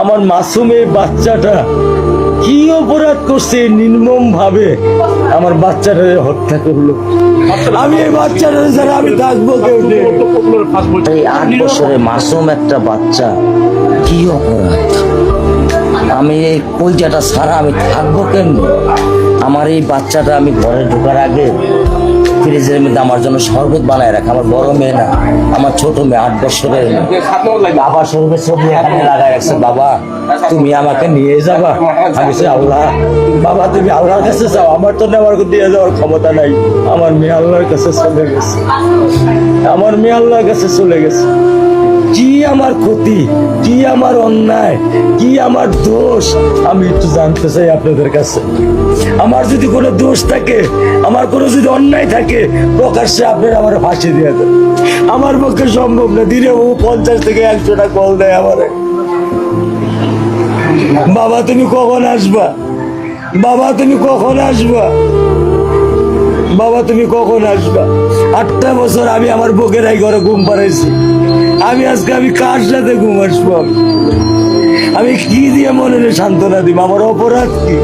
আমার মাসুমের বাচ্চাটা কি অপরাধ করছে নির্মম ভাবে আমার বাচ্চাটা হত্যা করলো। আমি এই বাচ্চাটা ছাড়া আমি থাকবো কেউ নেই। এই 8 বছরের মাসুম একটা বাচ্চা কি অপরাধ? আমি এই কলজাটা ছাড়া আমি থাকবো কেমনি? আমার এই বাচ্চাটা আমি ঘরে ঢোকার আগে ফ্রিজের মধ্যে আমার জন্য শরবত বানায় রাখে। আমার বড় মেয়ে না, আমার ছোট মেয়ে 8 বছরের মেয়ে। বাবা শরবত ছবি এখানে লাগায় রাখছে, বাবা তুমি আমাকে নিয়ে যাবা। আমি বলছি, আল্লাহ বাবা তুমি আল্লাহর কাছে যাও, আমার তো নেওয়ার দিয়ে যাওয়ার ক্ষমতা নাই। আমার মেয়ে আল্লাহর কাছে চলে গেছে, আমার মেয়ে আল্লাহর কাছে চলে গেছে। কি আমার ক্ষতি, কি আমার অন্যায়, কি আমার দোষ, আমি একটু জানতে চাই আপনাদের কাছে। আমার যদি কোনো দোষ থাকে, আমার কোনো যদি অন্যায় থাকে, প্রকাশ্যে আপনারা আমার ফাঁসি দিয়ে দেন। আমার পক্ষে সম্ভব না, দিনে ও 50 থেকে 100টা কল দেয় আমারে। বাবা তুমি কখন আসবা, বাবা তুমি কখন আসবা, বাবা তুমি কখন আসবা। 8টা বছর আমি আমার বুকের এই ঘরে ঘুম পাড়াইছি। আমি আজকে আমি কার সাথে ঘুম আসবো? আমি কি দিয়ে মনে সান্ত্বনা দিব? আমার অপরাধ কি?